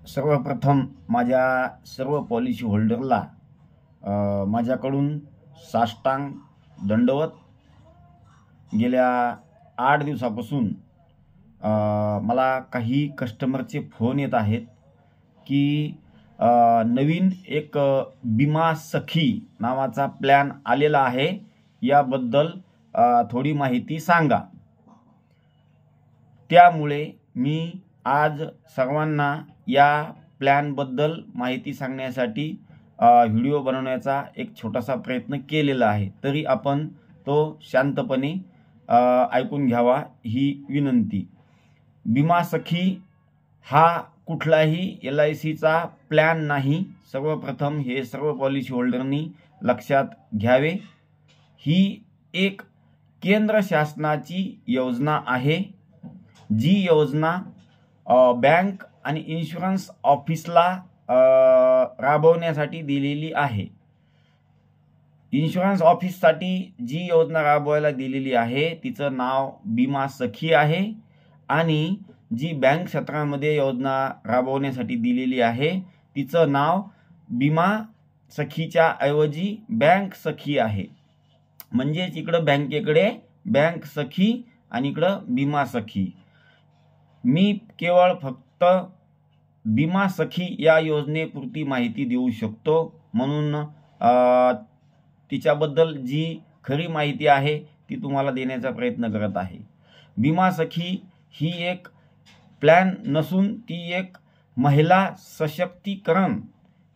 सर्वप्रथम माझ्या सर्व पॉलिसी होल्डरला माझ्याकडून साष्टांग दंडवत। गेल्या 8 दिवसापासून मला काही कस्टमरचे फोन येत आहेत की नवीन एक बीमा सखी नावाचा प्लॅन आलेला आहे, याबद्दल थोडी माहिती सांगा। त्यामुळे मी आज सर्वांना या प्लॅनबद्दल माहिती सांगण्यासाठी व्हिडिओ बनवण्याचा एक छोटासा प्रयत्न केलेला आहे। तरी आपण तो शांतपणे ऐकून घ्यावा ही विनंती। बीमा सखी हा कुठलाही LICचा प्लॅन नाही। सर्वप्रथम हे सर्व पॉलिसी होल्डरनी लक्षात घ्यावे। ही एक केंद्र शासनाची योजना आहे, जी योजना बँक आणि इन्शुरन्स ऑफिसला राबवण्यासाठी दिलेली आहे। इन्शुरन्स ऑफिससाठी जी योजना राबवायला दिलेली आहे तिचं नाव बीमा सखी आहे, आणि जी बँक क्षेत्रामध्ये योजना राबवण्यासाठी दिलेली आहे तिचं नाव बीमा सखीच्या ऐवजी बँक सखी आहे। म्हणजेच इकडं बँकेकडे बँक सखी आणि इकडं बीमा सखी। मी केवळ फक्त बीमा सखी या योजनेपुरती माहिती देऊ शकतो, म्हणून तिच्याबद्दल जी खरी माहिती आहे ती तुम्हाला देण्याचा प्रयत्न करत आहे। बीमा सखी ही एक प्लॅन नसून ती एक महिला सशक्तीकरण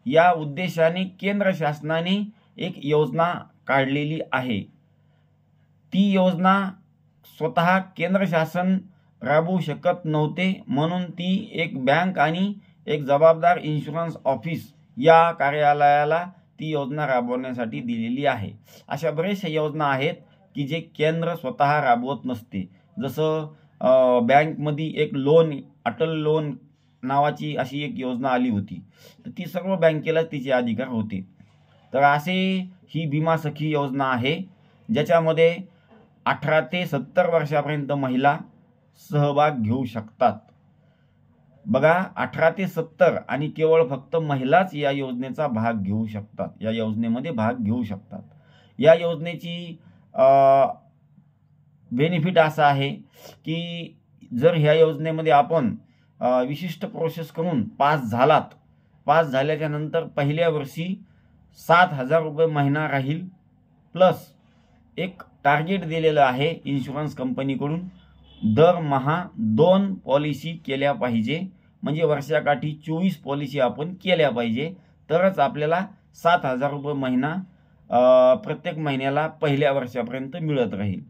या उद्देशाने केंद्र शासनाने एक योजना काढलेली आहे। ती योजना स्वतः केंद्र शासन राबवू शकत नव्हते, म्हणून ती एक बँक आणि एक जबाबदार इन्शुरन्स ऑफिस या कार्यालयाला ती योजना राबवण्यासाठी दिलेली आहे। अशा बऱ्याचशा योजना आहेत की जे केंद्र स्वतः राबवत नसते। जसं बँकमध्ये एक लोन, अटल लोन नावाची अशी एक योजना आली होती, तर ती सर्व बँकेला तिचे अधिकार होते। तर असे ही बीमा सखी योजना आहे, ज्याच्यामध्ये 18 ते 70 वर्षापर्यंत महिला सहभाग घेऊ शकतात। बघा, 18 ते 70 आणि केवळ फक्त महिलाच या योजनेचा भाग घेऊ शकतात, या योजनेमध्ये भाग घेऊ शकतात। या योजनेची बेनिफिट असा आहे की जर ह्या योजनेमध्ये आपण विशिष्ट प्रोसेस करून पास झाल्याच्या नंतर पहिल्या वर्षी 7,000 रुपये महिना राहील, प्लस एक टार्गेट दिलेलं आहे इन्शुरन्स कंपनीकडून, दरमहा 2 पॉलिसी केल्या पाहिजे। म्हणजे वर्षाकाठी 24 पॉलिसी आपण केल्या पाहिजे, तरच आपल्याला 7,000 रुपये महिना प्रत्येक महिन्याला पहिल्या वर्षापर्यंत मिळत राहील।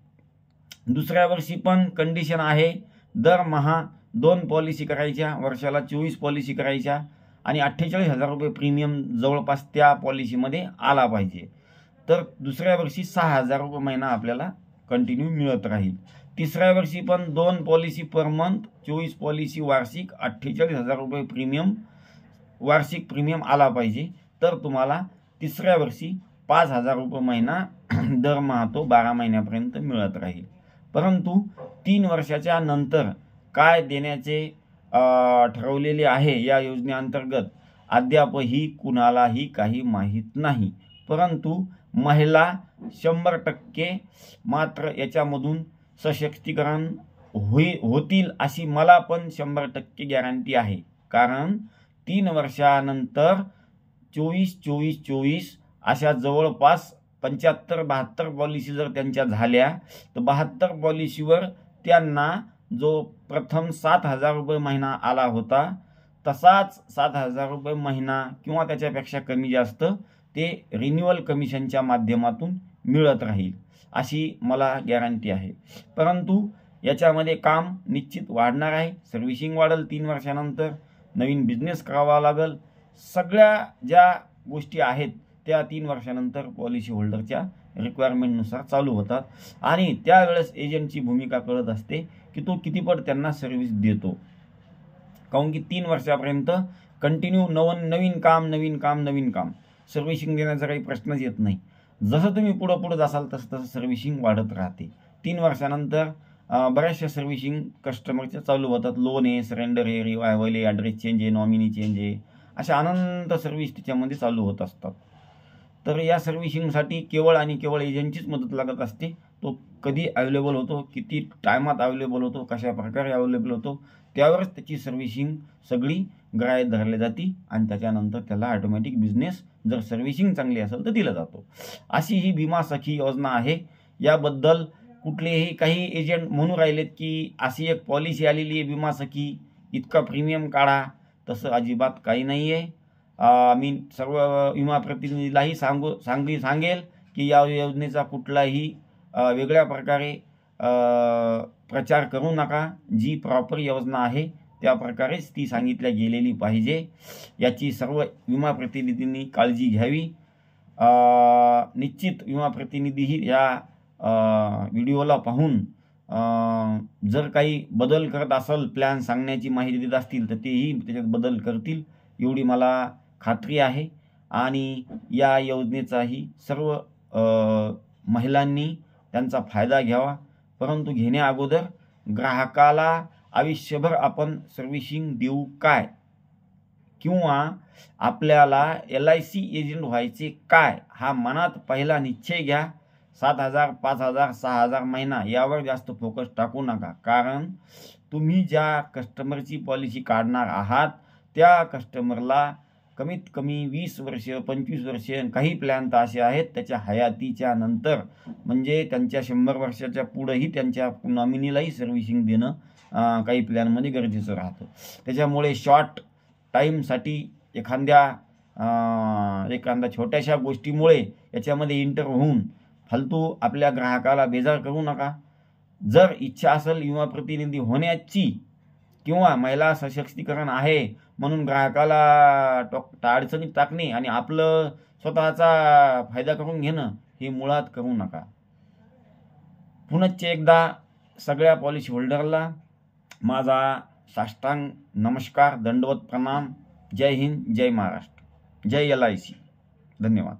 दुसऱ्या वर्षी पण कंडिशन आहे, दरमहा 2 पॉलिसी करायच्या, वर्षाला 24 पॉलिसी करायच्या, आणि 48,000 रुपये प्रीमियम जवळपास त्या पॉलिसीमध्ये आला पाहिजे। तर दुसऱ्या वर्षी 6,000 रुपये महिना आपल्याला कंटिन्यू मिळत राहील। तिसऱ्या वर्षी पण 2 पॉलिसी पर मंथ, 24 पॉलिसी वार्षिक, 48,000 रुपये प्रीमियम वार्षिक प्रीमियम आला पाहिजे, तर तुम्हाला तिसऱ्या वर्षी 5,000 रुपये महिना दरमहा तो 12 महिन्यापर्यंत मिळत राहील। परंतु 3 वर्षाच्या नंतर काय देण्याचे ठरवलेले आहे या योजनेअंतर्गत अद्यापही कुणालाही काही माहीत नाही। परंतु महिला 100% मात्र याच्यामधून सशक्तीकरण होतील अशी मला पण 100% गॅरंटी आहे। कारण 3 वर्षानंतर 24-24-24 अशा जवळपास 75-72 पॉलिसी जर त्यांच्या झाल्या, तर 72 पॉलिसीवर त्यांना जो प्रथम 7,000 रुपये महिना आला होता तसाच 7,000 रुपये महिना किंवा त्याच्यापेक्षा कमी जास्त ते रिन्युअल कमिशनच्या माध्यमातून मिळत राहील अशी मला गॅरंटी आहे। परंतु याच्यामध्ये काम निश्चित वाढणार आहे, सर्व्हिसिंग वाढेल, 3 वर्षानंतर नवीन बिझनेस करावा लागेल, सगळ्या ज्या गोष्टी आहेत त्या 3 वर्षानंतर पॉलिसी होल्डरच्या रिक्वायरमेंटनुसार चालू होतात, आणि त्यावेळेस एजंटची भूमिका कळत असते की तो कितीपट त्यांना सर्व्हिस देतो। काऊन की 3 वर्षापर्यंत कंटिन्यू नवीन काम सर्व्हिसिंग देण्याचा काही प्रश्नच येत नाही। जसं तुम्ही पुढं जासाल तसं सर्व्हिसिंग वाढत राहते। 3 वर्षानंतर बऱ्याचशा सर्व्हिसिंग कस्टमरच्या चालू होतात. लोन आहे, सरेंडर आहे, रिवायवल आहे, ॲड्रेस चेंज आहे, नॉमिनी चेंज आहे, अशा अनंत सर्व्हिस त्याच्यामध्ये चालू होत असतात. तर या सर्व्हिसिंगसाठी केवळ आणि केवळ एजंटचीच मदत लागत असते. तो कधी अवेलेबल होतो, किती टायमात अवेलेबल होतो, कशा प्रकारे अवेलेबल होतो, त्यावरच त्याची सर्व्हिसिंग सगळी गृहीत धरली जाते आणि त्याच्यानंतर त्याला ऑटोमॅटिक बिझनेस जर सर्व्हिसिंग चांगली असेल तर दिलं जातो. अशी ही विमा सखी योजना आहे. याबद्दल कुठलेही काही एजंट म्हणून राहिलेत की अशी एक पॉलिसी आलेली आहे विमा सखी, इतका प्रीमियम काढा, तसं अजिबात काही नाही आहे. मी सर्व विमा प्रतिनिधीलाही सांगेल की या योजनेचा कुठलाही वेगळ्या प्रकारे प्रचार करू नका. जी प्रॉपर योजना आहे त्या प्रकारेच ती सांगितल्या गेलेली पाहिजे, याची सर्व विमा प्रतिनिधींनी काळजी घ्यावी. निश्चित विमा प्रतिनिधीही या व्हिडिओला पाहून जर काही बदल करत असेल, प्लॅन सांगण्याची माहिती देत असतील तर तेही त्याच्यात बदल करतील एवढी मला खात्री आहे. आणि या योजनेचाही सर्व महिलांनी त्यांचा फायदा घ्यावा. परंतु घेण्या अगोदर ग्राहकाला आयुष्यभर आपण सर्व्हिसिंग देऊ काय, किंवा आपल्याला LIC एजंट व्हायचे काय, हा मनात पहिला निश्चय घ्या. 7,000, 5,000, 6,000 महिना यावर जास्त फोकस टाकू नका. कारण तुम्ही ज्या कस्टमरची पॉलिसी काढणार आहात त्या कस्टमरला कमीत कमी 20 वर्ष, 25 वर्ष, काही प्लॅन तर असे आहेत त्याच्या हयातीच्या नंतर, म्हणजे त्यांच्या 100 वर्षाच्या पुढेही त्यांच्या नॉमिनीलाही सर्व्हिसिंग देणं काही प्लॅनमध्ये गरजेचं राहतं. त्याच्यामुळे शॉर्ट टाईमसाठी एखाद्या छोट्याशा गोष्टीमुळे याच्यामध्ये इंटर होऊन फालतू आपल्या ग्राहकाला बेजार करू नका. जर इच्छा असेल विमा प्रतिनिधी होण्याची, किंवा महिला सशक्तीकरण आहे म्हणून ग्राहकाला अडचणीत टाकणे आणि आपलं स्वतःचा फायदा करून घेणं, हे मुळात करू नका. पुनश्च एकदा सगळ्या पॉलिसी होल्डरला माझा साष्टांग नमस्कार, दंडवत प्रणाम. जय हिंद, जय महाराष्ट्र, जय LIC. धन्यवाद.